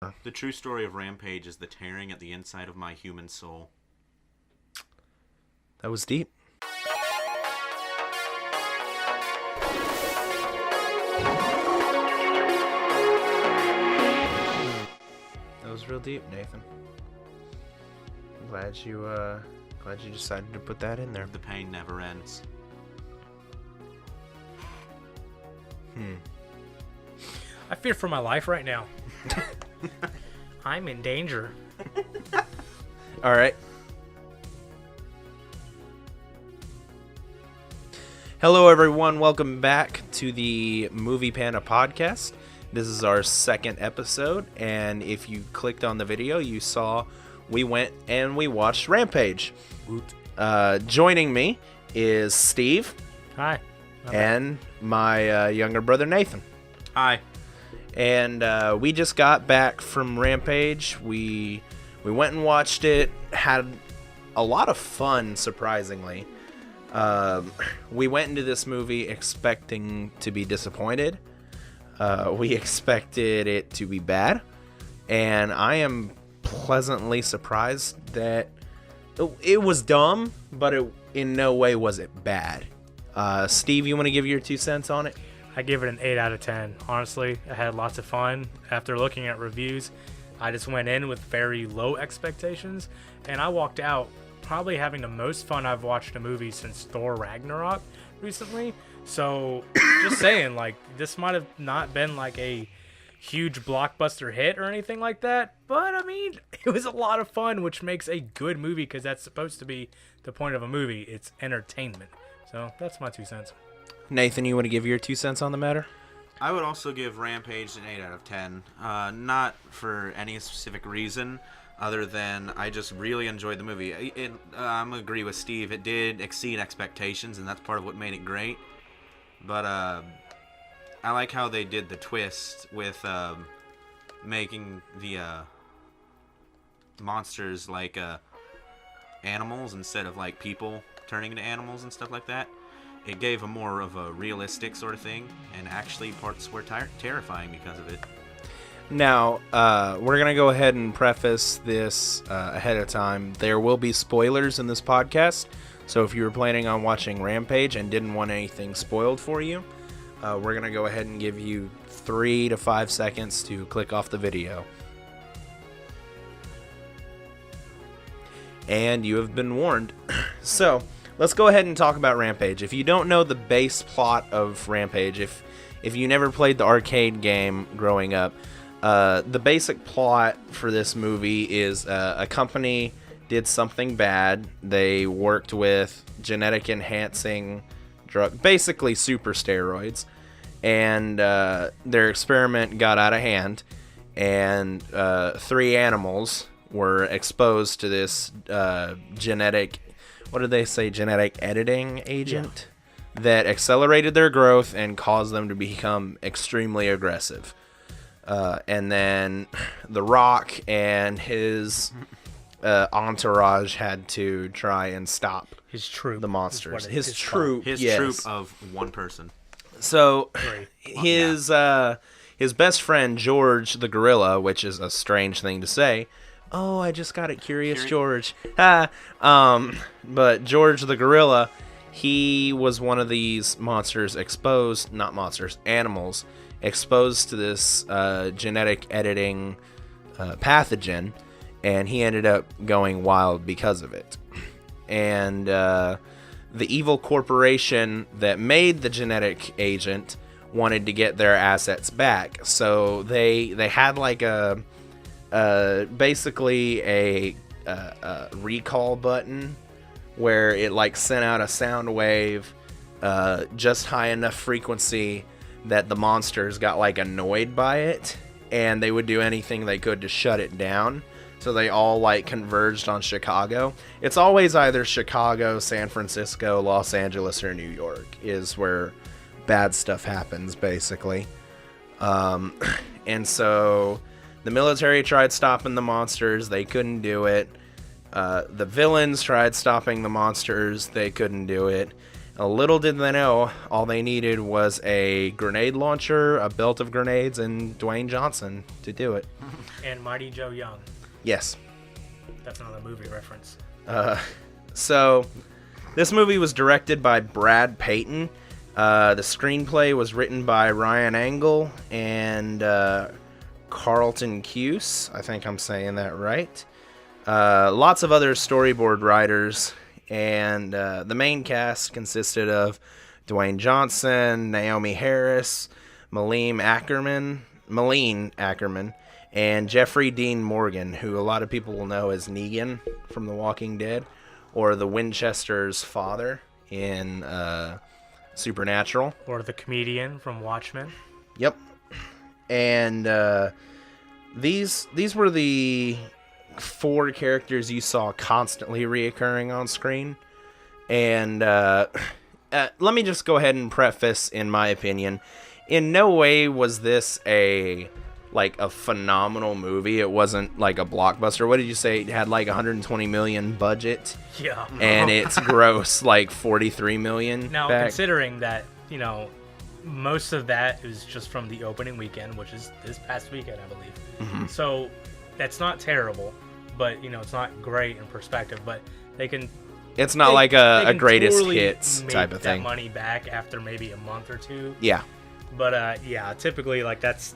The true story of Rampage is the tearing at the inside of my human soul. That was deep. That was real deep, Nathan. I'm glad you decided to put that in there. The pain never ends. I fear for my life right now. I'm in danger. All right. Hello, everyone. Welcome back to the Movie Panda podcast. This is our second episode, and if you clicked on the video, you saw we went and we watched Rampage. Joining me is Steve. Hi. And my younger brother, Nathan. Hi. And we just got back from Rampage. We went and watched it. Had a lot of fun, surprisingly. We went into this movie expecting to be disappointed. We expected it to be bad. And I am pleasantly surprised that it was dumb, but in no way was it bad. Steve, you want to give your 2 cents on it? I give it an 8 out of 10. Honestly, I had lots of fun. After looking at reviews, I just went in with very low expectations, and I walked out probably having the most fun I've watched a movie since Thor Ragnarok recently. So, just saying, like, this might have not been like a huge blockbuster hit or anything like that, but I mean, it was a lot of fun, which makes a good movie because that's supposed to be the point of a movie. It's entertainment. So, that's my 2 cents. Nathan, you want to give your 2 cents on the matter? I would also give Rampage an 8 out of 10. Not for any specific reason other than I just really enjoyed the movie. I'm going to agree with Steve. It did exceed expectations, and that's part of what made it great. But I like how they did the twist with making the monsters like animals instead of like people turning into animals and stuff like that. It gave a more of a realistic sort of thing, and actually parts were terrifying because of it. Now, we're going to go ahead and preface this ahead of time. There will be spoilers in this podcast, so if you were planning on watching Rampage and didn't want anything spoiled for you, we're going to go ahead and give you 3 to 5 seconds to click off the video. And you have been warned. So, let's go ahead and talk about Rampage. If you don't know the base plot of Rampage, if you never played the arcade game growing up, the basic plot for this movie is a company did something bad. They worked with genetic enhancing drug, basically super steroids, and their experiment got out of hand, and 3 animals were exposed to this genetic, what did they say, genetic editing agent that accelerated their growth and caused them to become extremely aggressive. And then The Rock and his entourage had to try and stop His troop. the monsters. His troop. His yes. troop of one person. So Great. his best friend George the gorilla, which is a strange thing to say. Oh, I just got it, Curious George. But George the gorilla, he was one of these animals exposed to this genetic editing pathogen, and he ended up going wild because of it. And the evil corporation that made the genetic agent wanted to get their assets back, so they had like basically a recall button where it like sent out a sound wave just high enough frequency that the monsters got like annoyed by it, and they would do anything they could to shut it down. So they all like converged on Chicago. It's always either Chicago, San Francisco, Los Angeles, or New York is where bad stuff happens, basically. And so the military tried stopping the monsters. They couldn't do it. The villains tried stopping the monsters. They couldn't do it. Little did they know, all they needed was a grenade launcher, a belt of grenades, and Dwayne Johnson to do it. And Mighty Joe Young. Yes. That's another movie reference. So, this movie was directed by Brad Payton. The screenplay was written by Ryan Angle and Carlton Cuse. I think I'm saying that right. Lots of other storyboard writers. And the main cast consisted of Dwayne Johnson, Naomi Harris, Malene Ackerman, and Jeffrey Dean Morgan, who a lot of people will know as Negan from The Walking Dead, or the Winchester's father in Supernatural. Or the comedian from Watchmen. Yep. And these were the 4 characters you saw constantly reoccurring on screen. And let me just go ahead and preface, in my opinion, in no way was this a phenomenal movie. It wasn't like a blockbuster. What did you say? It had like 120 million budget. Yeah. And it's gross like 43 million. Now, back. considering that, most of that is just from the opening weekend, which is this past weekend, I believe. Mm-hmm. So that's not terrible, but it's not great in perspective. But they can. It's not like a greatest totally hits type of thing. That money back after maybe a month or two. Yeah. But typically that's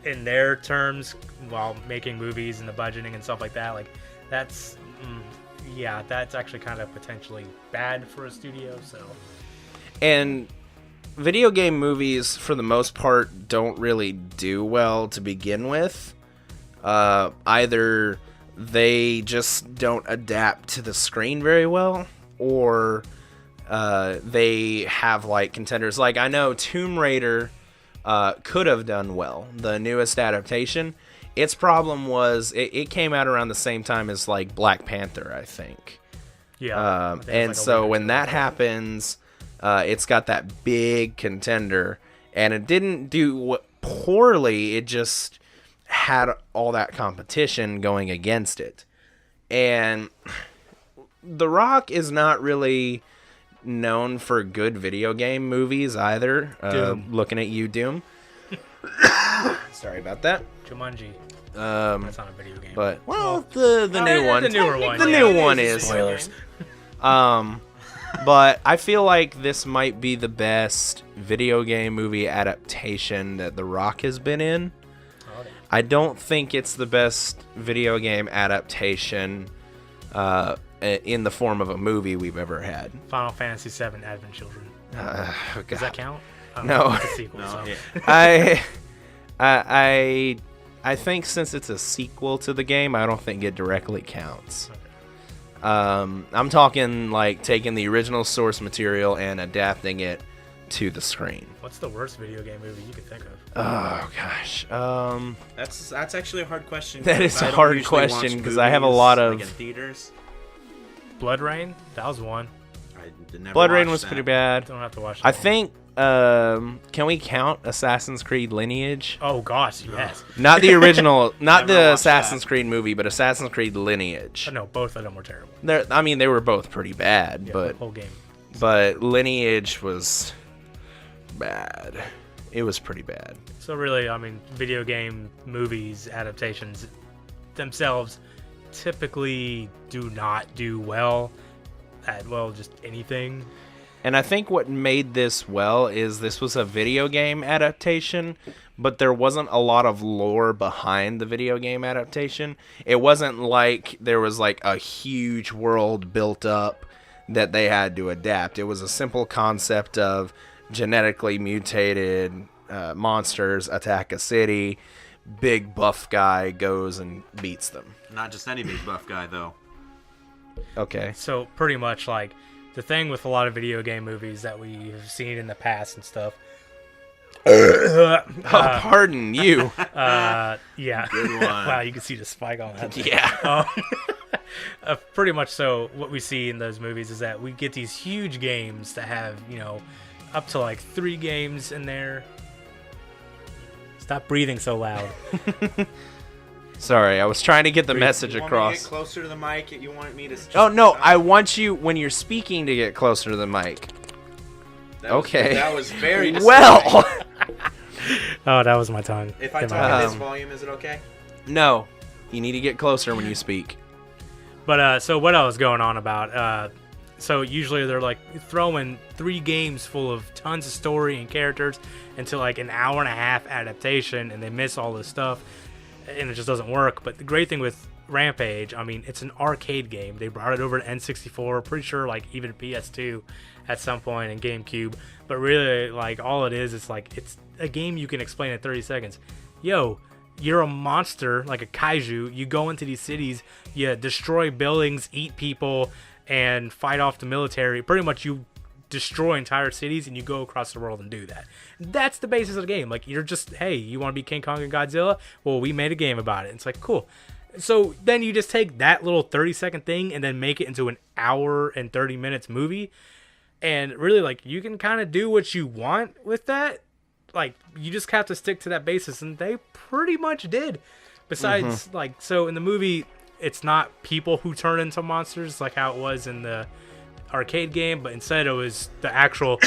in their terms while making movies and the budgeting and stuff like that. That's actually kind of potentially bad for a studio. So. And video game movies, for the most part, don't really do well to begin with. Either they just don't adapt to the screen very well, or they have contenders. I know Tomb Raider could have done well, the newest adaptation. Its problem was it came out around the same time as Black Panther, I think. Yeah. And so when that happens, it's got that big contender, and it didn't do poorly. It just had all that competition going against it. And The Rock is not really known for good video game movies either. Looking at you, Doom. Sorry about that. Jumanji. That's not a video game. But the new one. The newer one. The new one is. Spoilers. But I feel like this might be the best video game movie adaptation that The Rock has been in. I don't think it's the best video game adaptation in the form of a movie we've ever had. Final Fantasy VII Advent Children. Does that count? No. It's a sequel. No. So. Yeah. I think since it's a sequel to the game, I don't think it directly counts. Okay. I'm talking taking the original source material and adapting it to the screen. What's the worst video game movie you could think of? Oh gosh. That's actually a hard question. That is I a don't hard usually watch question because I have a movies, lot of. in theaters. Blood Rain? That was one. I did never Blood Rain watch was that. pretty bad. Don't have to watch that I one. think. Can we count Assassin's Creed Lineage? Oh gosh, yes. Not the original, not Never the watched Assassin's that. Creed movie, but Assassin's Creed Lineage. No, both of them were terrible. They were both pretty bad, Yeah, but the whole game. but Lineage was bad. It was pretty bad. So really, video game movies adaptations themselves typically do not do well at just anything. And I think what made this well is this was a video game adaptation, but there wasn't a lot of lore behind the video game adaptation. It wasn't like there was a huge world built up that they had to adapt. It was a simple concept of genetically mutated monsters attack a city. Big buff guy goes and beats them. Not just any big buff guy, though. Okay. So pretty much the thing with a lot of video game movies that we have seen in the past and stuff. Pardon you. Yeah. Good one. Wow, you can see the spike on that. Yeah. Pretty much so what we see in those movies is that we get these huge games that have, up to 3 games in there. Stop breathing so loud. Sorry, I was trying to get the message You want me to across. get closer to the mic? You want me to? Oh no, I want you when you're speaking to get closer to the mic. Okay. That was very disturbing. Well, Oh, that was my tongue. If I in my talk mouth. at this volume, is it okay? no. You need to get closer when you speak. But so what I was going on about? So usually they're like throwing 3 games full of tons of story and characters into like an hour and a half adaptation, and they miss all this stuff, and it just doesn't work. But the great thing with Rampage, I mean, it's an arcade game. They brought it over to N64, pretty sure like even PS2 at some point, and GameCube. But really, like all it is, it's like it's a game you can explain in 30 seconds. Yo, you're a monster, like a kaiju. You go into these cities, you destroy buildings, eat people, and fight off the military. Pretty much you destroy entire cities, and you go across the world and do that. That's the basis of the game. Like, you're just, hey, you want to be King Kong and Godzilla? Well, we made a game about it. It's like, cool. So then you just take that little 30-second thing and then make it into an hour and 30 minutes movie. And really, like, you can kind of do what you want with that. Like, you just have to stick to that basis, and they pretty much did. Besides, like, so in the movie, it's not people who turn into monsters like how it was in the arcade game, but instead it was the actual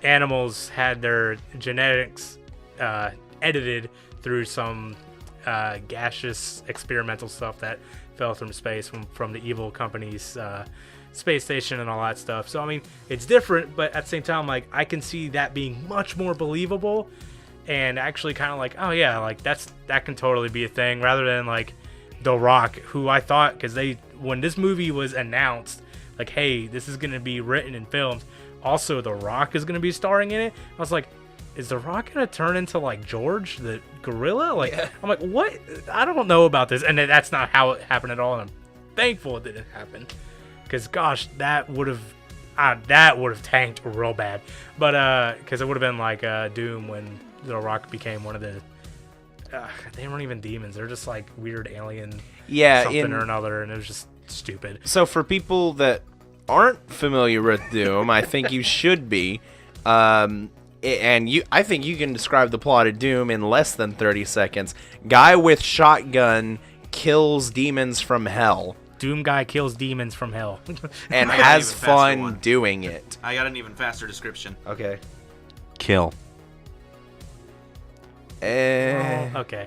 animals had their genetics edited through some gaseous experimental stuff that fell from space from the evil company's space station and all that stuff. So I mean, it's different, but at the same time, like, I can see that being much more believable and actually kind of like, oh yeah, like that can totally be a thing, rather than like The Rock, who I thought, because when this movie was announced, like, hey, this is gonna be written in films, also The Rock is gonna be starring in it, I was like, is The Rock gonna turn into like George the gorilla? Like, yeah. I'm like, what? I don't know about this, and that's not how it happened at all, and I'm thankful it didn't happen, because gosh, that would have tanked real bad. But because it would have been like Doom when The Rock became one of the they weren't even demons, they're just like weird alien something or another, and it was just stupid. So for people that aren't familiar with Doom, I think you should be. I think you can describe the plot of Doom in less than 30 seconds. Guy with shotgun kills demons from hell. Doom guy kills demons from hell. And has fun doing it. I got an even faster description. Okay. Kill. Okay.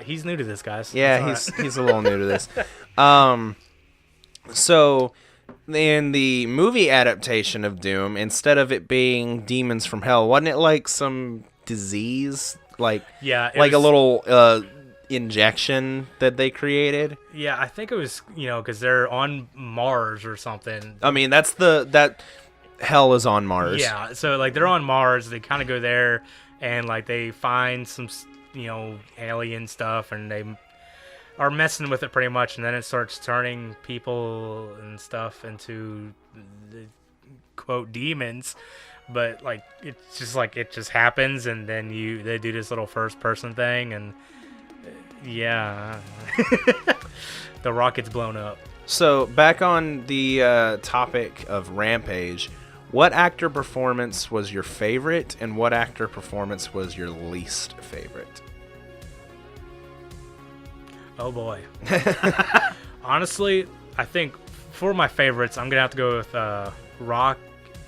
He's new to this, guys. Yeah, he's a little new to this. So in the movie adaptation of Doom, instead of it being demons from hell, wasn't it like some disease? Like, yeah, like a little injection that they created? Yeah, I think it was, because they're on Mars or something. I mean, that hell is on Mars. Yeah, so like they're on Mars, they kind of go there and like they find some, alien stuff, and they are messing with it pretty much, and then it starts turning people and stuff into the quote demons. But like it's just like it just happens, and then they do this little first person thing, and yeah, the rocket's blown up. So back on the topic of Rampage, what actor performance was your favorite, and what actor performance was your least favorite? Oh boy. Honestly, I think for my favorites, I'm gonna have to go with Rock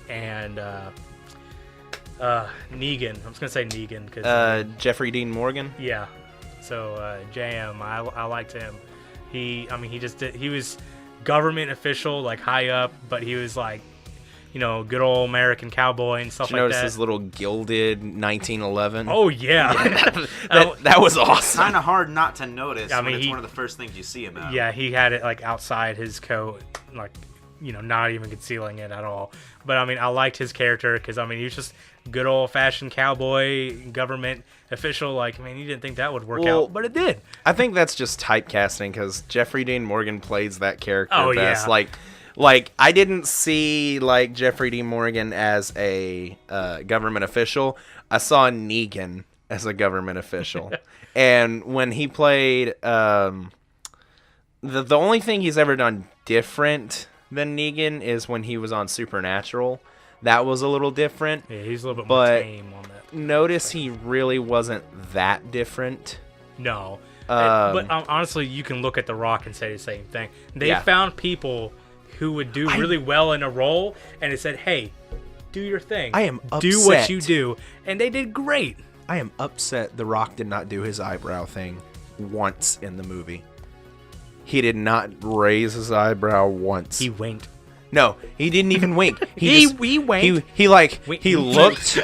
and Negan. I'm just gonna say Negan because Jeffrey Dean Morgan. Yeah. So JM, I liked him. He was government official, like high up, but he was like, good old American cowboy and stuff like that. Did you notice his little gilded 1911? Oh, yeah. that was awesome. Kind of hard not to notice. I mean, it's one of the first things you see about him. Yeah, he had it like outside his coat, like, not even concealing it at all. But, I mean, I liked his character because, I mean, he was just good old-fashioned cowboy, government official. Like, I mean, you didn't think that would work out, but it did. I think that's just typecasting because Jeffrey Dean Morgan plays that character best. Yeah. Like, I didn't see, like, Jeffrey Dean Morgan as a government official. I saw Negan as a government official. And when he played, the only thing he's ever done different than Negan is when he was on Supernatural. That was a little different. Yeah, he's a little bit more tame on that. Notice he really wasn't that different. No. But honestly, you can look at The Rock and say the same thing. They found people who would do really well in a role, and it said, hey, do your thing. I am Do what upset. you do. And they did great. I am upset The Rock did not do his eyebrow thing once in the movie. He did not raise his eyebrow once. He winked. No, he didn't even wink. He winked. He like Wink. he looked.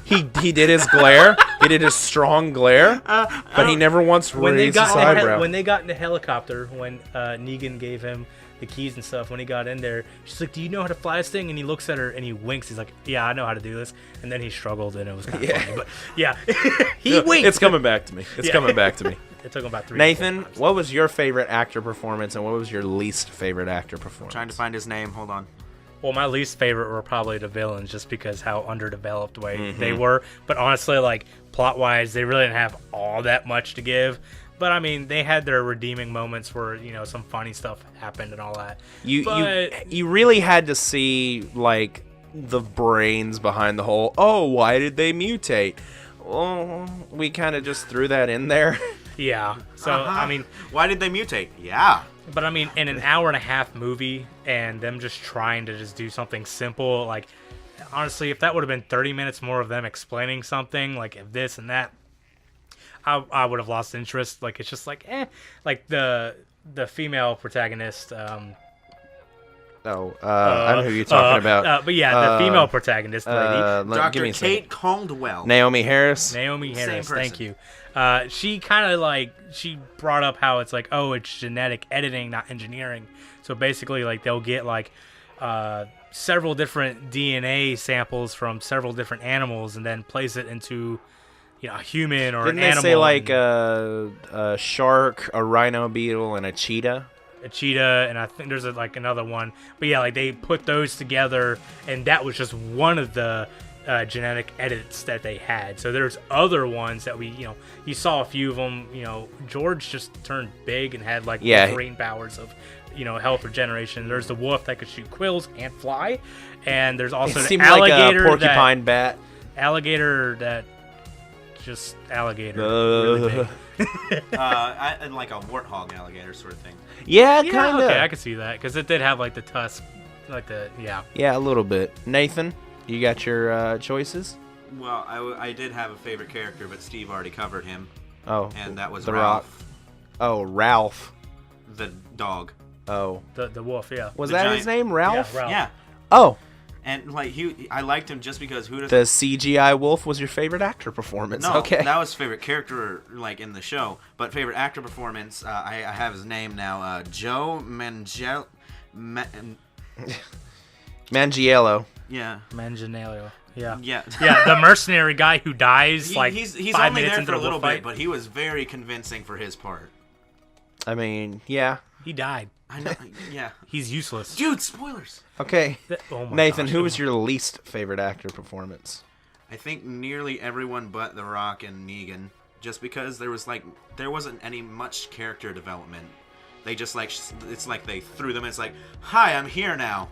He did his glare. He did his strong glare, but he never once raised his eyebrow. When they got in the helicopter, when Negan gave him the keys and stuff, when he got in there, she's like, "Do you know how to fly this thing?" And he looks at her and he winks. He's like, "Yeah, I know how to do this." And then he struggled, and it was kind of funny. But yeah, he winked. It's coming back to me. It's coming back to me. It took him about 3 Nathan, or 4 times. what was your favorite actor performance, and what was your least favorite actor performance? Trying to find his name. Hold on. Well, my least favorite were probably the villains, just because how underdeveloped they were. But honestly, like plot-wise, they really didn't have all that much to give. But I mean, they had their redeeming moments where some funny stuff happened and all that. You really had to see like the brains behind the whole. Oh, why did they mutate? Well, we kind of just threw that in there. Yeah. So I mean, why did they mutate? Yeah. but I mean, in an hour and a half movie, and them just trying to just do something simple, like honestly, if that would have been 30 minutes more of them explaining something, like if this and that, I would have lost interest. Like it's just like like the female protagonist. I know who you're talking about. But yeah, the female protagonist lady, Dr. Kate Caldwell. Naomi Harris. Naomi Harris. Same Thank you. She kind of like she brought up how it's like, oh, it's genetic editing, not engineering. So basically, like they'll get like several different DNA samples from several different animals and then place it into a human or Didn't an animal. they say like a shark, a rhino beetle, and a cheetah? A cheetah, and I think there's like another one. But yeah, like they put those together, and that was just one of the genetic edits that they had. So there's other ones that you saw a few of them. George just turned big and had like green powers of health regeneration. There's the wolf that could shoot quills and fly, and there's also It the seemed alligator, like a porcupine bat. alligator that just alligator. Really big. And like a warthog alligator sort of thing. Yeah, Yeah, kind of. okay, I could see that because it did have like the tusk, like the Yeah, a little bit. Nathan, you got your choices? Well, I did have a favorite character, but Steve already covered him, Oh, and that was The Ralph, Oh, Ralph. the dog. Oh, the wolf. Yeah. was The that giant- his name, Ralph? Yeah, Ralph. Yeah, Oh, and like I liked him just because who does the CGI wolf was your favorite actor performance. No, Okay. that was favorite character like in the show, but favorite actor performance. I have his name now. Joe Manganiello. Yeah. Manganiello. Yeah. Yeah. Yeah, the mercenary guy who dies He's 5 only minutes there into for a the little wolf bit, fight. but he was very convincing for his part. I mean, yeah. He died. I know. Yeah. He's useless. Dude, spoilers. Okay. Oh my Nathan, gosh. who was your least favorite actor performance? I think nearly everyone but The Rock and Negan, just because there wasn't any much character development. They just it's like they threw them. It's like, hi, I'm here now.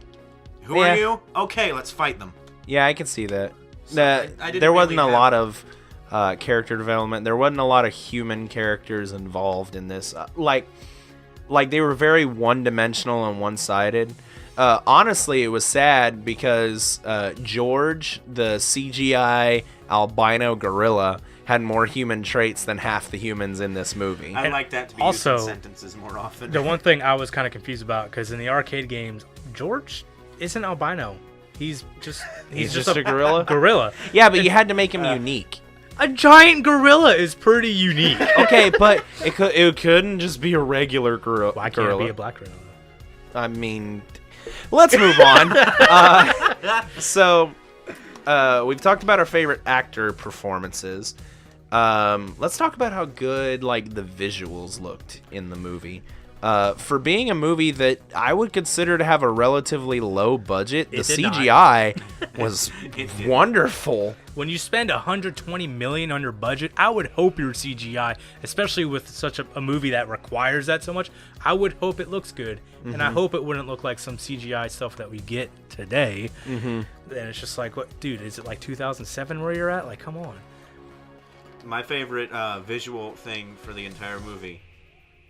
Who Yeah. are you? Okay, let's fight them. Yeah, I can see that. So I didn't there wasn't really a have- lot of character development. There wasn't a lot of human characters involved in this. Like they were very one-dimensional and one-sided. Honestly, it was sad because George, the CGI albino gorilla, had more human traits than half the humans in this movie. I like that to be also, used in sentences more often. The one thing I was kind of confused about, because in the arcade games, George isn't albino. He's just a gorilla? Gorilla. Yeah, but you had to make him unique. A giant gorilla is pretty unique. Okay, but it couldn't just be a regular gorilla. Why can't it be a black gorilla? I mean, let's move on. So, we've talked about our favorite actor performances. Let's talk about how good the visuals looked in the movie. For being a movie that I would consider to have a relatively low budget, the did not. CGI was It did. wonderful. When you spend $120 million on your budget, I would hope your CGI, especially with such a movie that requires that so much, I would hope it looks good. And I hope it wouldn't look like some CGI stuff that we get today. And it's just like, what, dude, is it like 2007 where you're at? Like, come on. My favorite visual thing for the entire movie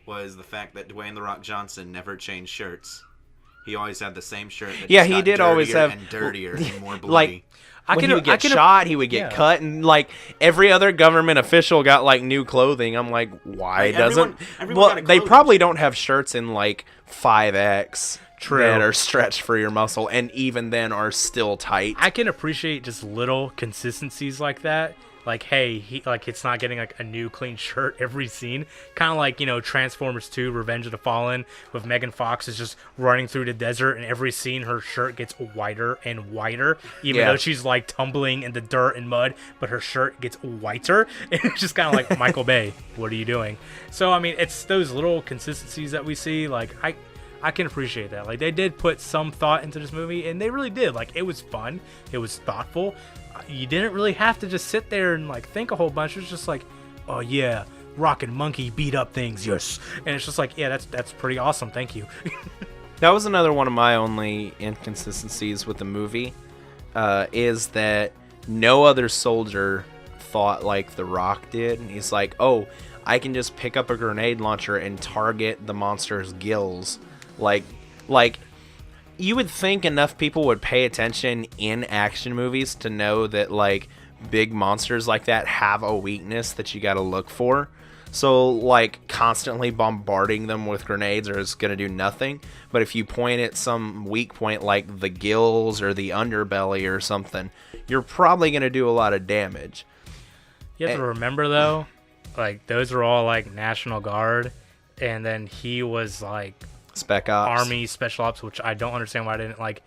was the fact that Dwayne "The Rock" Johnson never changed shirts. He always had the same shirt. That Yeah, just he got did always dirtier have and dirtier and more bloody. like when he would get shot, he would get yeah. cut, and like every other government official got like new clothing. I'm like, why Like, doesn't? everyone Well, got a they clothing. probably don't have shirts in like 5X True. that are stretched for your muscle, and even then are still tight. I can appreciate just little consistencies like that. Like, hey, it's not getting like a new clean shirt every scene. Kind of like, Transformers 2: Revenge of the Fallen with Megan Fox is just running through the desert, and every scene her shirt gets whiter and whiter, even though she's like tumbling in the dirt and mud, but her shirt gets whiter. And it's just kind of like, Michael Bay, what are you doing? So, I mean, it's those little consistencies that we see. Like, I can appreciate that. Like, they did put some thought into this movie, and they really did. Like, it was fun. It was thoughtful. You didn't really have to just sit there and, like, think a whole bunch. It was just like, oh, yeah, Rocket Monkey beat up things, yes. And it's just like, yeah, that's pretty awesome. Thank you. That was another one of my only inconsistencies with the movie, is that no other soldier thought like The Rock did. He's like, oh, I can just pick up a grenade launcher and target the monster's gills. Like you would think enough people would pay attention in action movies to know that like big monsters like that have a weakness that you got to look for. So like constantly bombarding them with grenades is going to do nothing. But if you point at some weak point like the gills or the underbelly or something, you're probably going to do a lot of damage. You have to remember, though, like, those were all, like, National Guard. And then he was, like, Spec Ops. Army Special Ops, which I don't understand why I didn't, like,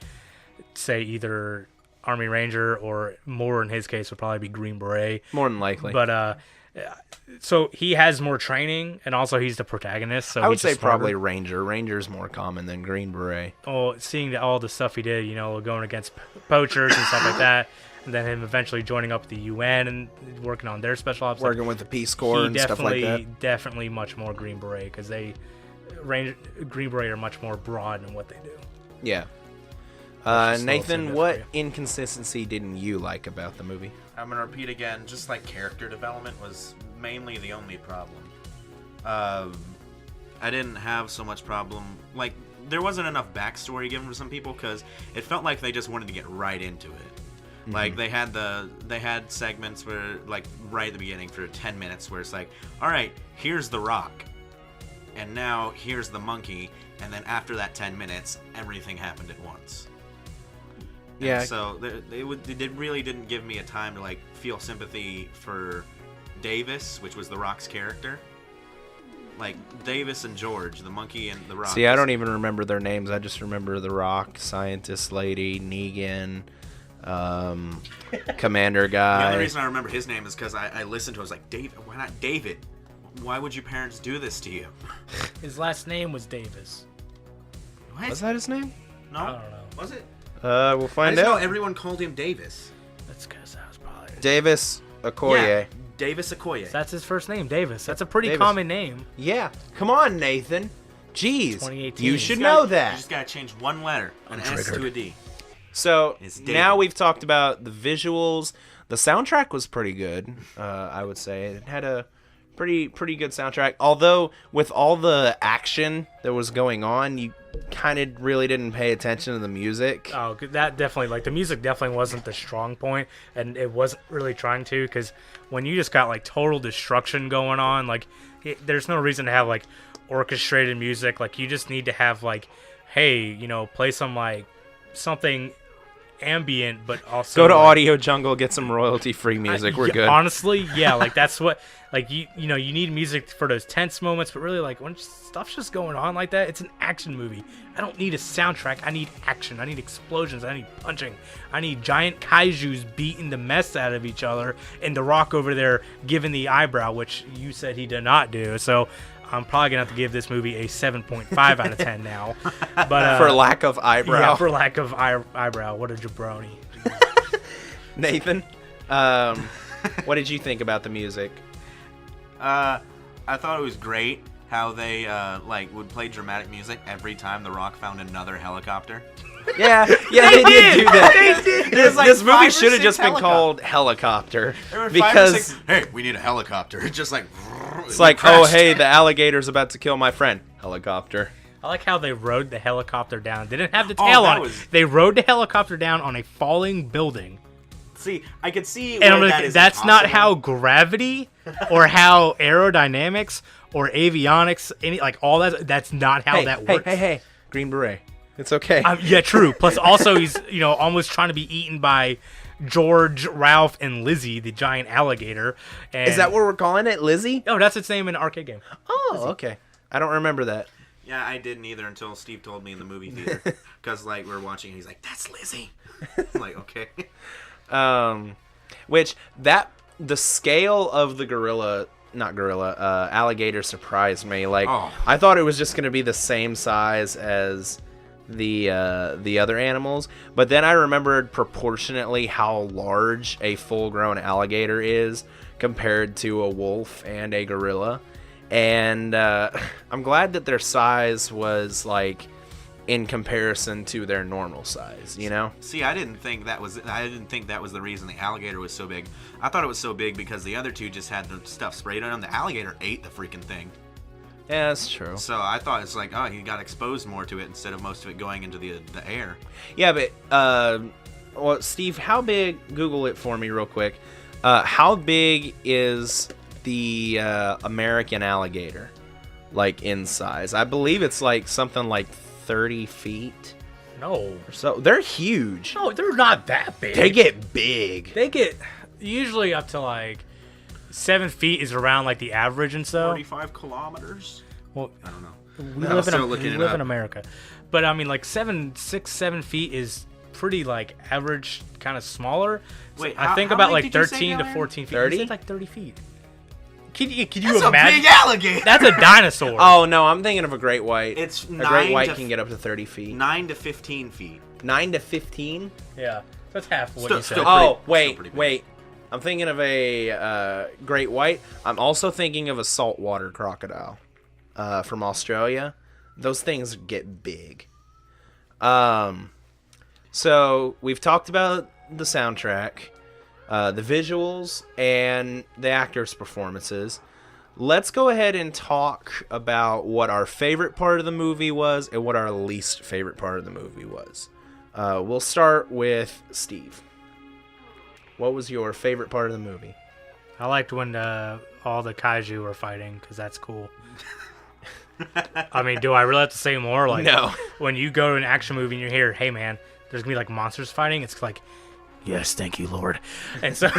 say either Army Ranger or more in his case would probably be Green Beret. More than likely. But, so he has more training, and also he's the protagonist. So I would he's say just smarter. probably Ranger. Ranger's more common than Green Beret. Oh, seeing all the stuff he did, going against poachers and stuff like that, and then him eventually joining up with the UN and working on their special ops. Working with the Peace Corps and stuff like that. Definitely much more Green Beret, because Green Beret are much more broad in what they do. Yeah. just Nathan, slow what for inconsistency didn't you like about the movie? I'm gonna repeat again. Just like character development was mainly the only problem. I didn't have so much problem. Like, there wasn't enough backstory given for some people because it felt like they just wanted to get right into it. Mm-hmm. Like they had segments where, like, right at the beginning for 10 minutes where it's like, all right, here's the Rock, and now here's the monkey, and then after that 10 minutes, everything happened at once. Yeah. And so they really didn't give me a time to like feel sympathy for Davis, which was the Rock's character. Like Davis and George, the monkey and the Rock. See, I don't even remember their names. I just remember the Rock, Scientist Lady, Negan, Commander Guy. The only reason I remember his name is because I listened to it. I was like, David, why not David? Why would your parents do this to you? His last name was Davis. What? Was that his name? No. I don't know. Was it? We'll I find just know out. everyone called him Davis. That's because that was probably... Davis Okoye. Yeah, Davis Okoye. That's his first name, Davis. That's a pretty Davis. common name. Yeah. Come on, Nathan. Jeez. 2018. You You should You know You that. just gotta change one letter, an S to a D. So It's David. now we've talked about the visuals. The soundtrack was pretty good, I would say. It had a pretty good soundtrack. Although with all the action that was going on, you kind of really didn't pay attention to the music. Oh, that definitely, like, the music definitely wasn't the strong point, and it wasn't really trying to, because when you just got, like, total destruction going on, like, there's no reason to have, like, orchestrated music. Like, you just need to have, like, hey, play some, like, something ambient, but also Go to like, Audio Jungle, get some royalty-free music. We're yeah, good. Honestly, yeah, like that's what, like you need music for those tense moments, but really, like when stuff's just going on like that, it's an action movie. I don't need a soundtrack. I need action. I need explosions. I need punching. I need giant kaijus beating the mess out of each other, and The Rock over there giving the eyebrow, which you said he did not do. So I'm probably gonna have to give this movie a 7.5 out of 10 now. But for lack of eyebrow. yeah, for lack of eyebrow. What a jabroni. Nathan, what did you think about the music? I thought it was great how they would play dramatic music every time The Rock found another helicopter. Yeah, they did do that. They did. There's like This movie 5 or should have 6 just been helicopters. called Helicopter There were 5 or because 6, hey, we need a helicopter. It's just like it's like, oh hey, the alligator's about to kill my friend. Helicopter. I like how they rode the helicopter down. They didn't have the Oh, tail that on was- it. They rode the helicopter down on a falling building. See, I could see And where I'm like, that is that's not impossible. how gravity or how aerodynamics or avionics, all that's not how that works. Hey, Green Beret. It's okay. Yeah, true. Plus, also, he's almost trying to be eaten by George, Ralph, and Lizzie, the giant alligator. And, Is that what we're calling it, Lizzie? No, that's its name in an arcade game. Oh, okay. I don't remember that. Yeah, I didn't either until Steve told me in the movie theater. Because, like, we're watching, and he's like, that's Lizzie. I'm like, okay. The scale of the alligator surprised me. Like, I thought it was just going to be the same size as the other animals, but then I remembered proportionately how large a full-grown alligator is compared to a wolf and a gorilla, and I'm glad that their size was like in comparison to their normal size, you know? See, I didn't think that was the reason the alligator was so big. I thought it was so big because the other two just had the stuff sprayed on them. The alligator ate the freaking thing. Yeah, that's true. So I thought it's like, he got exposed more to it instead of most of it going into the air. Yeah, but Steve, how big? Google it for me real quick. How big is the American alligator, like in size? I believe it's like something like 30 feet. No. So they're huge. No, they're not that big. They get big. They get usually up to like 7 feet is around like the average and so. 45 kilometers? Well, I don't know. we I was still looking we it live up. in America. But I mean, like 7 feet is pretty like average, kind of smaller. So Wait, I think how about big like did you say 13 to they are? 14 feet. 30? You said like 30 feet. Can you That's imagine? a big alligator! That's a dinosaur. Oh no, I'm thinking of a great white. It's a 9 great white to can get up to 30 feet. 9 to 15 feet. 9 to 15. Yeah, that's half what Still- you said. still- Oh pretty big. wait. I'm thinking of a great white. I'm also thinking of a saltwater crocodile from Australia. Those things get big. So we've talked about the soundtrack, the visuals, and the actors' performances. Let's go ahead and talk about what our favorite part of the movie was and what our least favorite part of the movie was. We'll start with Steve. What was your favorite part of the movie? I liked when all the kaiju were fighting because that's cool. I mean, do I really have to say more? Like, No. When you go to an action movie and you hear, "Hey, man, there's gonna be like monsters fighting," it's like, yes, thank you, Lord. And so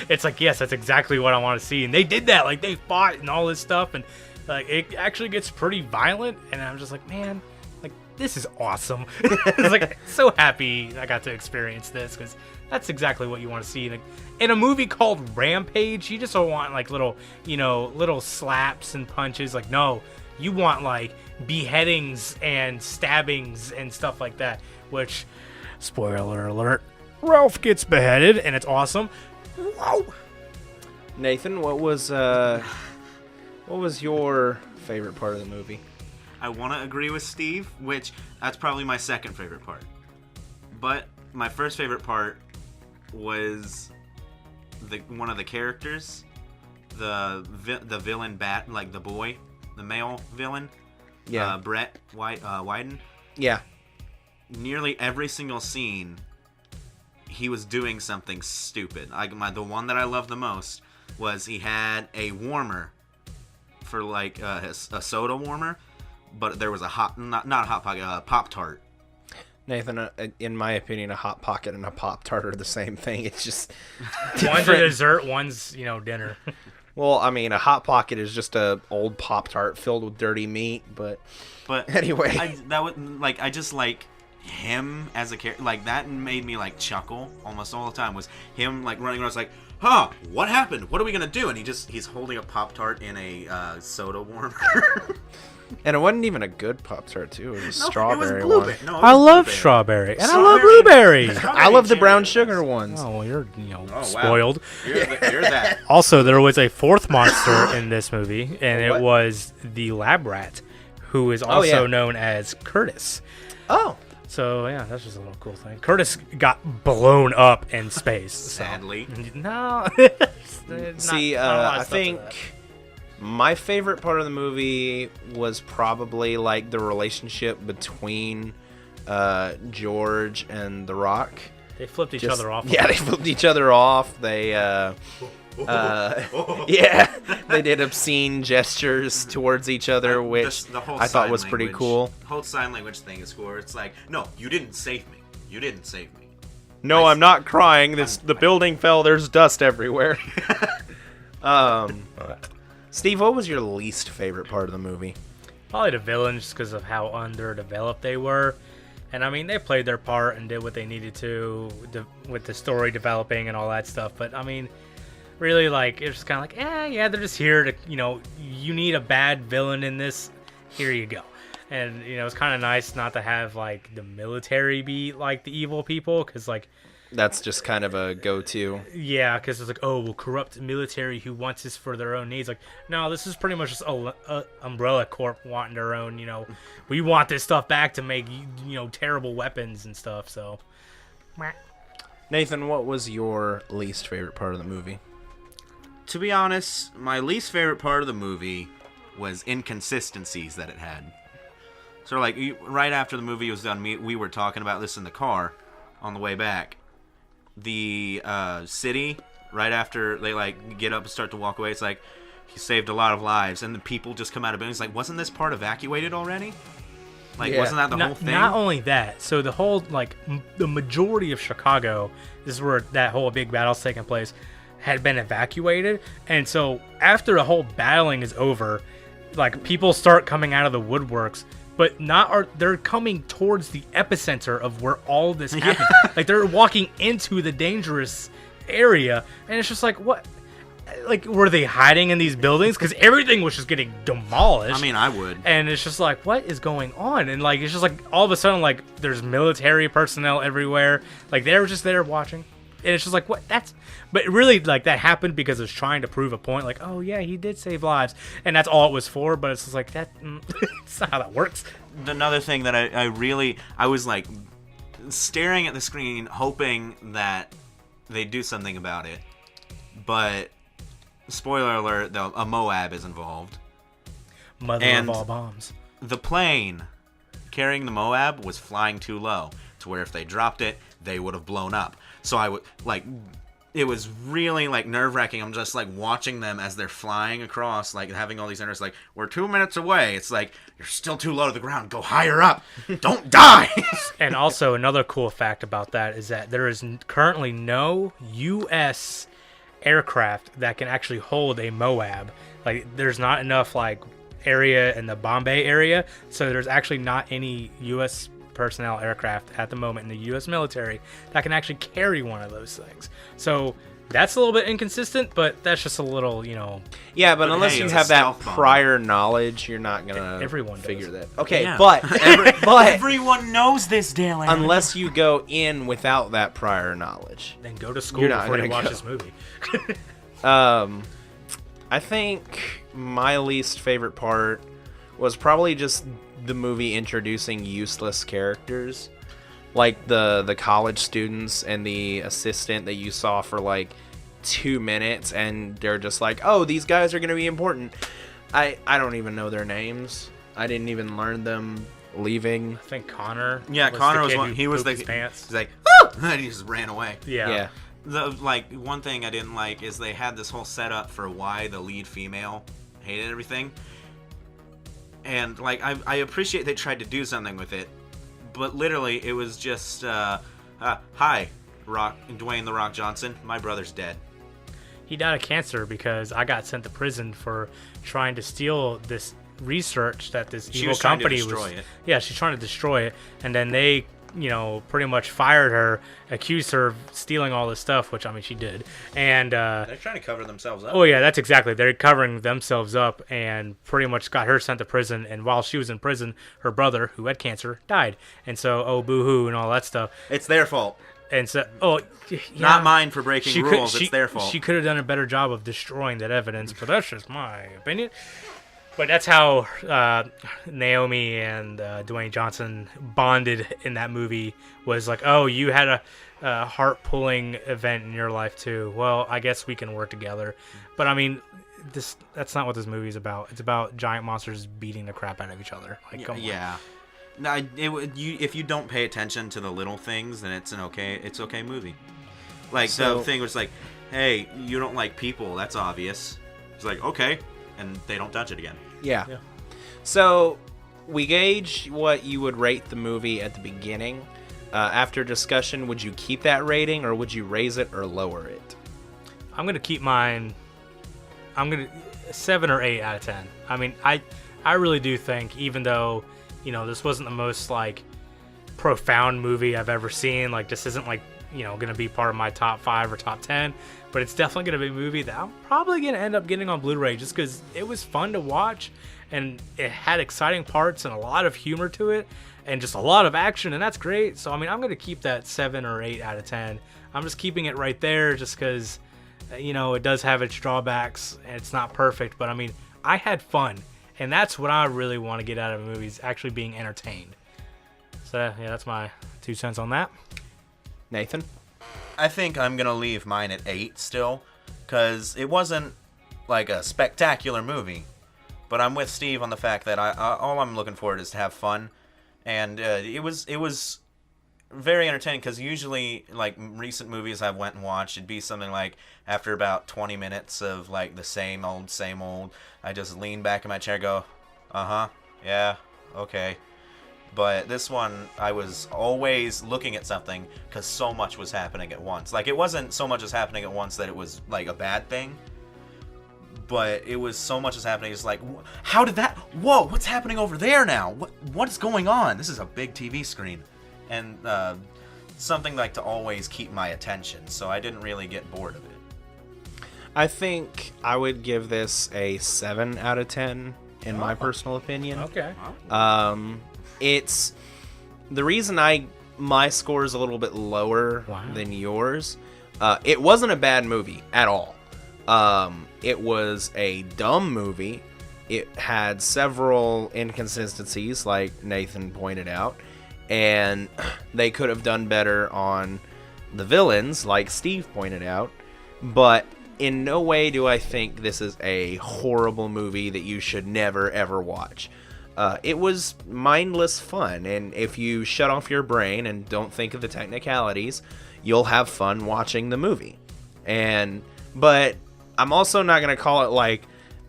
it's like, yes, that's exactly what I want to see. And they did that. Like, they fought and all this stuff, and like it actually gets pretty violent. And I'm just like, man, like this is awesome. It's like so happy I got to experience this because that's exactly what you want to see in a movie called Rampage. You just don't want like little slaps and punches. Like, no, you want like beheadings and stabbings and stuff like that. Which, spoiler alert, Ralph gets beheaded and it's awesome. Whoa. Nathan, what was your favorite part of the movie? I want to agree with Steve, which that's probably my second favorite part. But my first favorite part was one of the characters, the villain like the boy, the male villain. Yeah. Brett Wyden. Yeah. Nearly every single scene, he was doing something stupid. The one that I loved the most was he had a warmer for like a soda warmer, but there was not a Hot Pocket, a Pop-Tart. Nathan, in my opinion, a Hot Pocket and a Pop-Tart are the same thing. It's just One's a dessert, one's dinner. Well, I mean, a Hot Pocket is just a old Pop-Tart filled with dirty meat, but anyway. I just like him as a character. Like, that made me like chuckle almost all the time. Was him like running around, it's like, what happened? What are we gonna do? And he's holding a Pop-Tart in a soda warmer. And it wasn't even a good Pop-Tart, too. It was a strawberry one. No, I love strawberry, and I love blueberry. I love the brown sugar ones. Oh, well, you're wow. spoiled. You're that. Also, there was a fourth monster in this movie, and What? it was the lab rat, who is also yeah. known as Curtis. Oh. So, yeah, that's just a little cool thing. Curtis got blown up in space. Sadly. So. No. See, Not a lot of I stuff to think that. My favorite part of the movie was probably like the relationship between George and The Rock. They flipped each other off. Yeah, they flipped each other off. They yeah, they did obscene gestures towards each other, which the whole I thought sign was pretty language- cool. The whole sign language thing is cool. It's like, no, you didn't save me. You didn't save me. No, I'm not crying. The building fell. There's dust everywhere. Steve, what was your least favorite part of the movie? Probably the villains, just because of how underdeveloped they were. And I mean, they played their part and did what they needed to with the story developing and all that stuff. But I mean, really, like, it's just kind of like, yeah, they're just here to, you need a bad villain in this. Here you go. And, it's kind of nice not to have, like, the military be, like, the evil people. Because, like, That's just kind of a go-to. yeah, because it's like, oh, well, corrupt military who wants this for their own needs. Like, no, this is pretty much just a Umbrella Corp wanting their own, we want this stuff back to make, terrible weapons and stuff, so. Nathan, what was your least favorite part of the movie? To be honest, my least favorite part of the movie was inconsistencies that it had. So, like, right after the movie was done, we were talking about this in the car on the way back. The city, right after they, like, get up and start to walk away, it's like, he saved a lot of lives. And the people just come out of buildings like, wasn't this part evacuated already? Like, wasn't that the whole thing? Not only that, so the whole, like, the majority of Chicago, this is where that whole big battle's taking place, had been evacuated. And so after the whole battling is over, like, people start coming out of the woodworks, but they're coming towards the epicenter of where all this happened. Yeah. Like, they're walking into the dangerous area, and it's just like, what? Like, were they hiding in these buildings? Because everything was just getting demolished. I mean, I would. And it's just like, what is going on? And, like, it's just like, all of a sudden, like, there's military personnel everywhere. Like, they were just there watching. And it's just like, what? But really, like, that happened because it's trying to prove a point. Like, oh, yeah, he did save lives. And that's all it was for. But it's just like, that's not how that works. Another thing that I was, like, staring at the screen, hoping that they'd do something about it. But, spoiler alert, a Moab is involved. Mother of all bombs. The plane carrying the Moab was flying too low to where if they dropped it, they would have blown up. So I would, like, it was really, like, nerve-wracking. I'm just, like, watching them as they're flying across, like, having all these enters, like, we're 2 minutes away. It's like, you're still too low to the ground. Go higher up. Don't die. And also, another cool fact about that is that there is currently no U.S. aircraft that can actually hold a Moab. Like, there's not enough, like, area in the Bombay area, so there's actually not any U.S. personnel aircraft at the moment in the U.S. military that can actually carry one of those things. So that's a little bit inconsistent, but that's just a little, Yeah, but unless hey, you it's have a that stealth bomb. prior knowledge, you're not gonna Everyone figure does. that. Okay, Yeah. but Everyone knows this, Dale. unless you go in without that prior knowledge, Then go to school You're not before you gonna watch go. this movie. I think my least favorite part was probably just the movie introducing useless characters, like the college students and the assistant that you saw for like 2 minutes, and they're just like, oh, these guys are gonna be important. I don't even know their names. I didn't even learn them leaving. I think Connor. Yeah, Connor the was kid one. who He was pooped the. his pants. He's like, "Woo!" And he just ran away. Yeah. One thing I didn't like is they had this whole setup for why the lead female hated everything. And, like, I appreciate they tried to do something with it, but literally it was just, hi, Dwayne "The Rock" Johnson, my brother's dead. He died of cancer because I got sent to prison for trying to steal this research that this She evil was trying to company destroy was. it. Yeah, she's trying to destroy it, and then they, pretty much fired her, accused her of stealing all this stuff, which I mean she did, and They're trying to cover themselves up. oh yeah, that's exactly. They're covering themselves up and pretty much got her sent to prison. And while she was in prison, her brother, who had cancer, died. And so, oh, boo-hoo and all that stuff. It's their fault. And so, yeah, Not mine for breaking rules. It's their fault. She could have done a better job of destroying that evidence, but that's just my opinion. But that's how Naomi and Dwayne Johnson bonded in that movie. Was like, oh, you had a heart-pulling event in your life too. Well, I guess we can work together. But I mean, that's not what this movie is about. It's about giant monsters beating the crap out of each other. Like, come on. Yeah. No, if you don't pay attention to the little things, then it's okay movie. Like the thing was like, hey, you don't like people. That's obvious. It's like, okay, and they don't touch it again. Yeah. So we gauge what you would rate the movie at the beginning. After discussion, would you keep that rating, or would you raise it or lower it? I'm gonna keep mine. I'm gonna 7 or 8 out of 10. I mean, I really do think, even though, you know, this wasn't the most like profound movie I've ever seen. Like, this isn't like, you know, gonna be part of my top 5 or top 10, but it's definitely gonna be a movie that I'm probably gonna end up getting on Blu-ray just because it was fun to watch and it had exciting parts and a lot of humor to it and just a lot of action, and that's great. So I mean, I'm gonna keep that 7 or 8 out of 10. I'm just keeping it right there just because, you know, it does have its drawbacks and it's not perfect, but I mean, I had fun, and that's what I really want to get out of movies, actually being entertained. So yeah, that's my 2 cents on that. Nathan? I think I'm going to leave mine at 8 still, because it wasn't like a spectacular movie, but I'm with Steve on the fact that all I'm looking for is to have fun, and it was very entertaining, because usually, like, recent movies I've went and watched, it'd be something like, after about 20 minutes of, like, the same old, I just lean back in my chair and go, yeah, okay. But this one, I was always looking at something because so much was happening at once. Like, it wasn't so much as happening at once that it was, like, a bad thing. But it was so much as happening. It's like, how did that... Whoa, what's happening over there now? What is going on? This is a big TV screen. And something like to always keep my attention. So I didn't really get bored of it. I think I would give this a 7 out of 10, in my personal opinion. Okay. It's the reason my score is a little bit lower than yours. It wasn't a bad movie at all. It was a dumb movie. It had several inconsistencies, like Nathan pointed out, and they could have done better on the villains, like Steve pointed out. But in no way do I think this is a horrible movie that you should never ever watch. It was mindless fun, and if you shut off your brain and don't think of the technicalities, you'll have fun watching the movie. But I'm also not going to call it like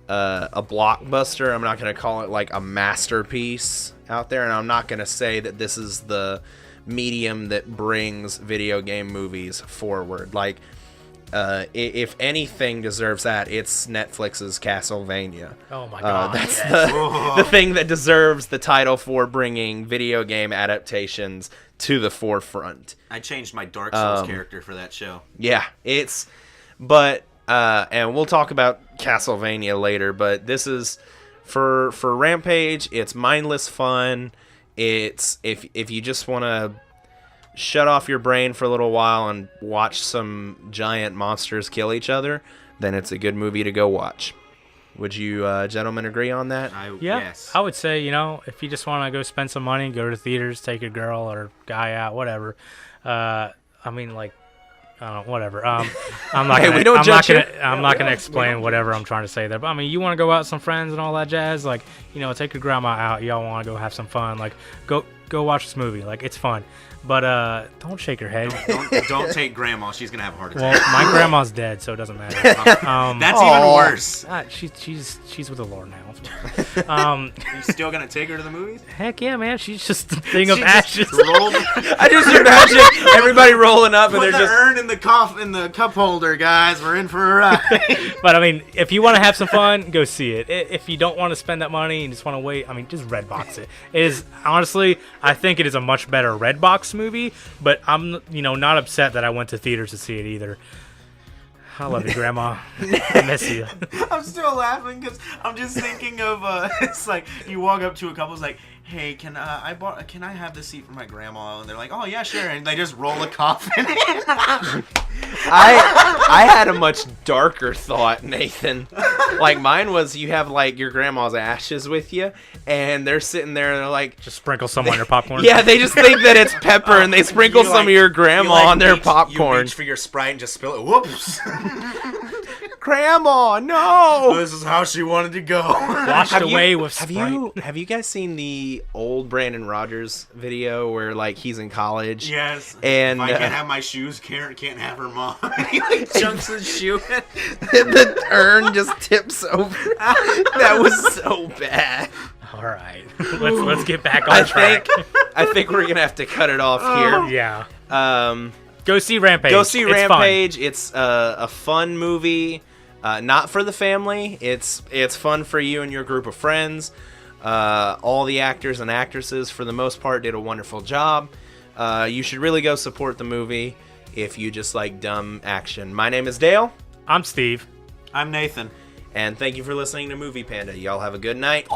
a blockbuster. I'm not going to call it like a masterpiece out there, and I'm not going to say that this is the medium that brings video game movies forward. Like, if anything deserves that, it's Netflix's Castlevania. Oh my god, that's the thing that deserves the title for bringing video game adaptations to the forefront. I changed my Dark Souls character for that show. Yeah, and we'll talk about Castlevania later, but this is for Rampage. It's mindless fun. It's if you just want to shut off your brain for a little while and watch some giant monsters kill each other, then it's a good movie to go watch. Would you gentlemen agree on that? Yes. I would say, you know, if you just want to go spend some money, go to theaters, take a girl or guy out, whatever. I mean, like, whatever. I'm not gonna explain whatever I'm trying to say there. But I mean, you want to go out with some friends and all that jazz, like, you know, take your grandma out. Y'all want to go have some fun, like, go watch this movie. Like, it's fun. But don't shake your head. Don't take grandma. She's gonna have a heart attack. Well, my grandma's dead, so it doesn't matter. That's even worse. She's with the Lord now. You still gonna take her to the movies? Heck yeah, man. She's just a thing of ashes. I just imagine everybody rolling up and they're just urn in the cup holder, guys. We're in for a ride. But I mean, if you want to have some fun, go see it. If you don't want to spend that money and just want to wait, I mean, just Redbox it. It is honestly, I think it is a much better Redbox movie. But I'm, you know, not upset that I went to theaters to see it either. I love you, Grandma. I miss you. I'm still laughing because I'm just thinking of it's like you walk up to a couple, it's like, hey, can I have the seat for my grandma? And they're like, oh yeah, sure. And they just roll a coffin in. I had a much darker thought, Nathan. Like, mine was you have like your grandma's ashes with you, and they're sitting there and they're like, just sprinkle some on your popcorn. Yeah, they just think that it's pepper, and they sprinkle some of your grandma on their popcorn. You reach for your Sprite and just spill it. Whoops. Grandma, no. This is how she wanted to go. Washed away with Have Sprite. have you guys seen the old Brandon Rogers video where like he's in college? Yes. And if I can't have my shoes, Karen can't have her mom. He like chunks his shoe in. the urn just tips over. That was so bad. All right, let's get back on track. I think we're gonna have to cut it off here. Yeah. Go see Rampage. Go see It's Rampage. It's a fun movie. Not for the family. It's fun for you and your group of friends. All the actors and actresses, for the most part, did a wonderful job. You should really go support the movie if you just like dumb action. My name is Dale. I'm Steve. I'm Nathan. And thank you for listening to Movie Panda. Y'all have a good night.